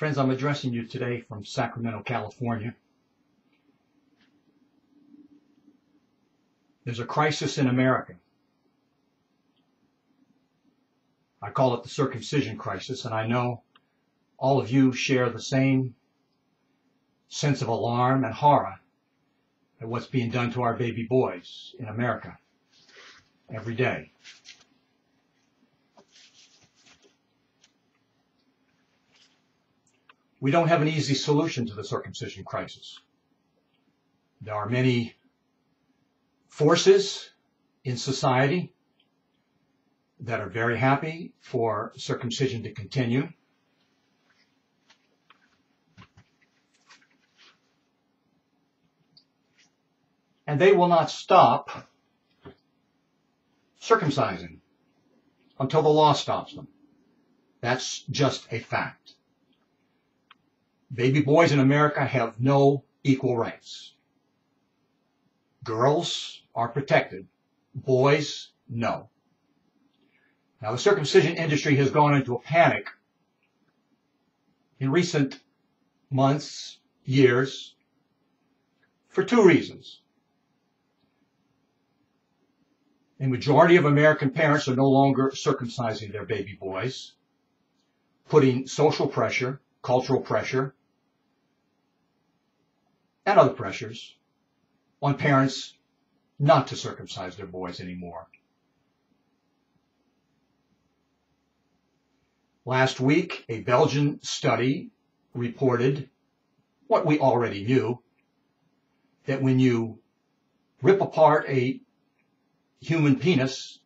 Friends, I'm addressing you today from Sacramento, California. There's a crisis in America. I call it the circumcision crisis, and I know all of you share the same sense of alarm and horror at what's being done to our baby boys in America every day. We don't have an easy solution to the circumcision crisis. There are many forces in society that are very happy for circumcision to continue. And they will not stop circumcising until the law stops them. That's just a fact. Baby boys in America have no equal rights. Girls are protected. Boys, no. Now, the circumcision industry has gone into a panic in recent months, years, for two reasons. A majority of American parents are no longer circumcising their baby boys, putting social pressure, cultural pressure, and other pressures on parents not to circumcise their boys anymore. Last week, a Belgian study reported what we already knew, that when you rip apart a human penis,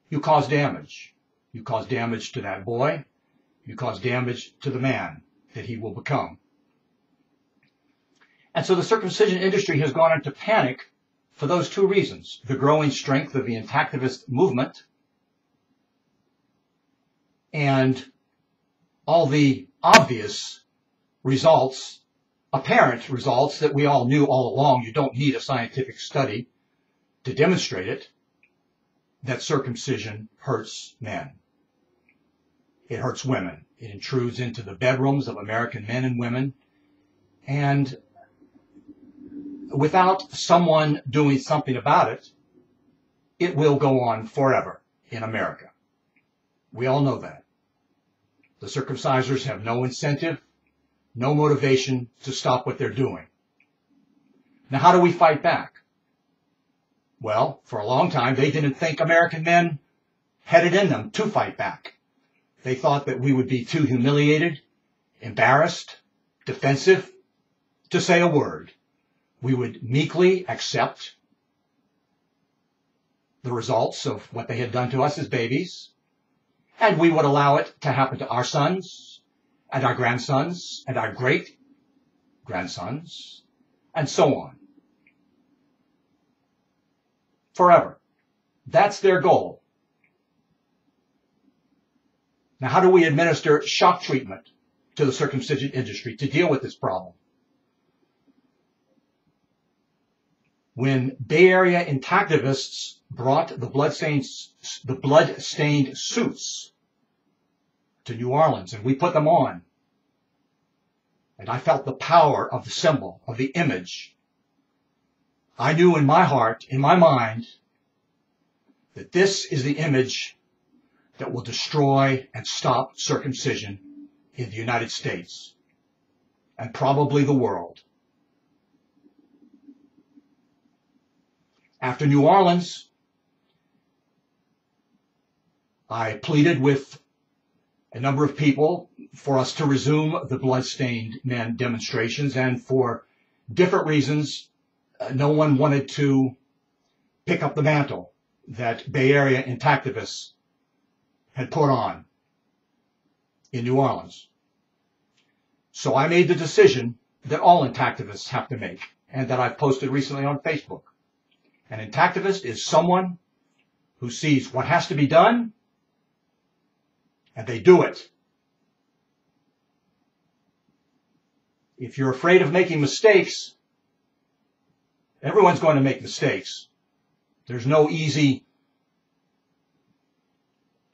you cause damage. You cause damage to that boy. You cause damage to the man that he will become. And so the circumcision industry has gone into panic for those two reasons: the growing strength of the intactivist movement and all the obvious results, apparent results that we all knew all along. You don't need a scientific study to demonstrate it, that circumcision hurts men. It hurts women. It intrudes into the bedrooms of American men and women, and without someone doing something about it, it will go on forever in America. We all know that. The circumcisers have no incentive, no motivation to stop what they're doing. Now, how do we fight back? Well, for a long time, they didn't think American men had it in them to fight back. They thought that we would be too humiliated, embarrassed, defensive to say a word. We would meekly accept the results of what they had done to us as babies, and we would allow it to happen to our sons and our grandsons and our great-grandsons, and so on. Forever. That's their goal. Now, how do we administer shock treatment to the circumcision industry to deal with this problem? When Bay Area intactivists brought the bloodstained suits to New Orleans, and we put them on, and I felt the power of the symbol, of the image, I knew in my heart, in my mind, that this is the image that will destroy and stop circumcision in the United States and probably the world. After New Orleans, I pleaded with a number of people for us to resume the Bloodstained Men demonstrations, and for different reasons, no one wanted to pick up the mantle that Bay Area intactivists had put on in New Orleans. So I made the decision that all intactivists have to make, and that I've posted recently on Facebook. An intactivist is someone who sees what has to be done, and they do it. If you're afraid of making mistakes, everyone's going to make mistakes. There's no easy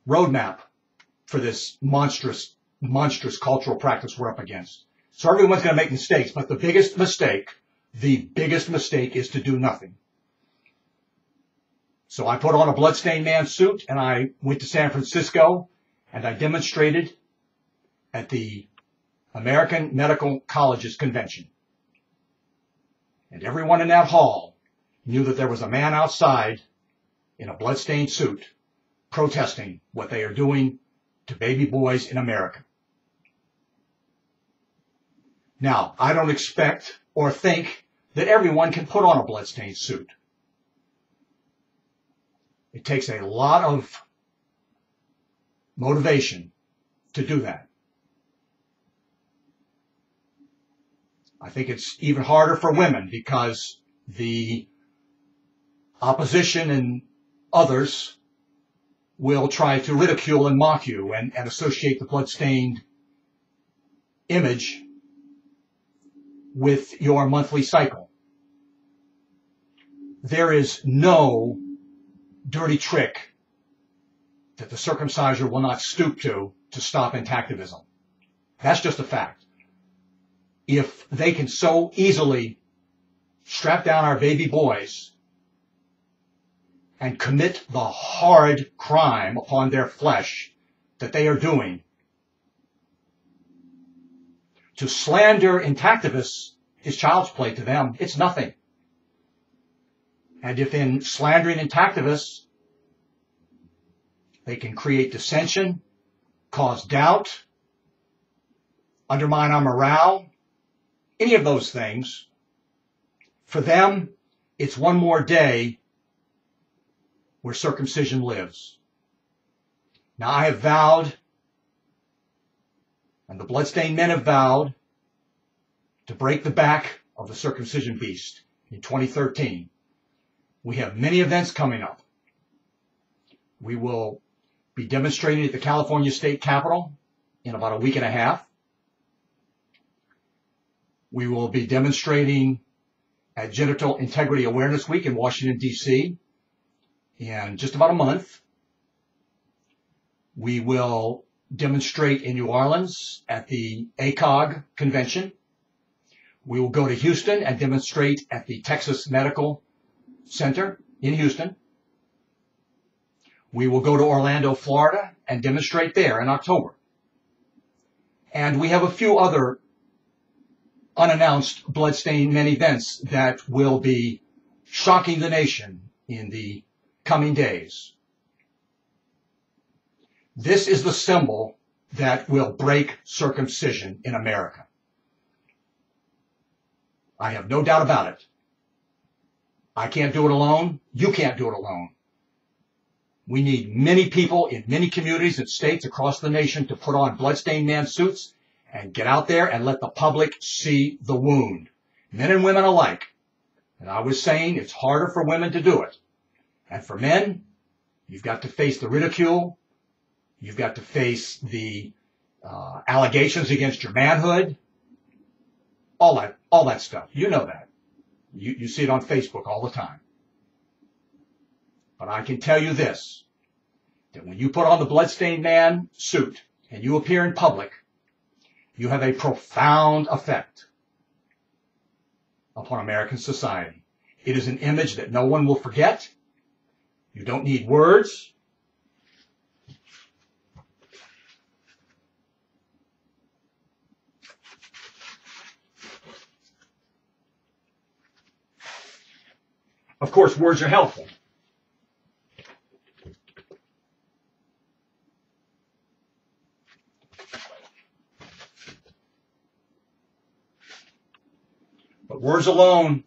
roadmap for this monstrous monstrous cultural practice we're up against. So everyone's going to make mistakes, but the biggest mistake is to do nothing. So I put on a Bloodstained Man suit and I went to San Francisco and I demonstrated at the American Medical Colleges Convention. And everyone in that hall knew that there was a man outside in a bloodstained suit protesting what they are doing to baby boys in America. Now, I don't expect or think that everyone can put on a bloodstained suit. It takes a lot of motivation to do that. I think it's even harder for women because the opposition and others will try to ridicule and mock you and associate the bloodstained image with your monthly cycle. There is no dirty trick that the circumciser will not stoop to stop intactivism. That's just a fact. If they can so easily strap down our baby boys and commit the hard crime upon their flesh that they are doing, to slander intactivists is child's play to them. It's nothing. And if in slandering intactivists, they can create dissension, cause doubt, undermine our morale, any of those things, for them, it's one more day where circumcision lives. Now, I have vowed, and the bloodstained men have vowed, to break the back of the circumcision beast in 2013. We have many events coming up. We will be demonstrating at the California State Capitol in about a week and a half. We will be demonstrating at Genital Integrity Awareness Week in Washington, D.C. in just about a month. We will demonstrate in New Orleans at the ACOG convention. We will go to Houston and demonstrate at the Texas Medical Center in Houston. We will go to Orlando, Florida and demonstrate there in October. And we have a few other unannounced Bloodstained Men events that will be shocking the nation in the coming days. This is the symbol that will break circumcision in America. I have no doubt about it. I can't do it alone. You can't do it alone. We need many people in many communities and states across the nation to put on Bloodstained Man suits and get out there and let the public see the wound, men and women alike. And I was saying it's harder for women to do it. And for men, you've got to face the ridicule. You've got to face the allegations against your manhood. All that stuff. You know that. You see it on Facebook all the time. But I can tell you this, that when you put on the Bloodstained Man suit and you appear in public, you have a profound effect upon American society. It is an image that no one will forget. You don't need words. Of course, words are helpful. But words alone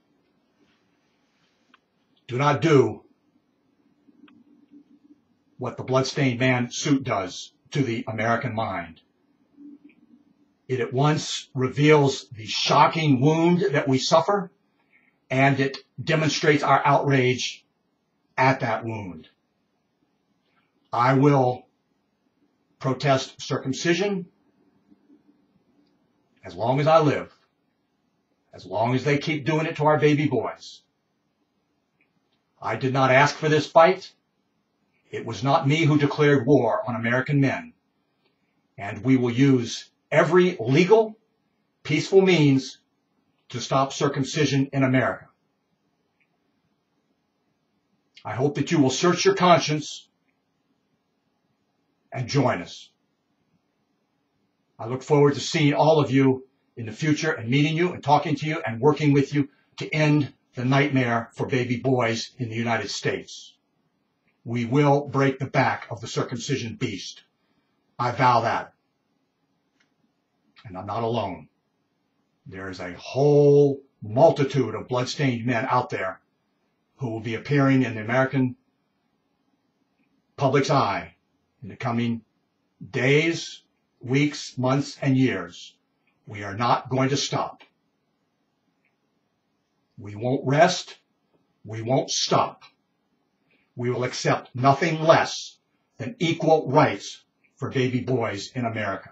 do not do what the Bloodstained Man suit does to the American mind. It at once reveals the shocking wound that we suffer, and it demonstrates our outrage at that wound. I will protest circumcision as long as I live, as long as they keep doing it to our baby boys. I did not ask for this fight. It was not me who declared war on American men. And we will use every legal, peaceful means to stop circumcision in America. I hope that you will search your conscience and join us. I look forward to seeing all of you in the future and meeting you and talking to you and working with you to end the nightmare for baby boys in the United States. We will break the back of the circumcision beast. I vow that. And I'm not alone. There is a whole multitude of bloodstained men out there who will be appearing in the American public's eye in the coming days, weeks, months, and years. We are not going to stop. We won't rest. We won't stop. We will accept nothing less than equal rights for baby boys in America.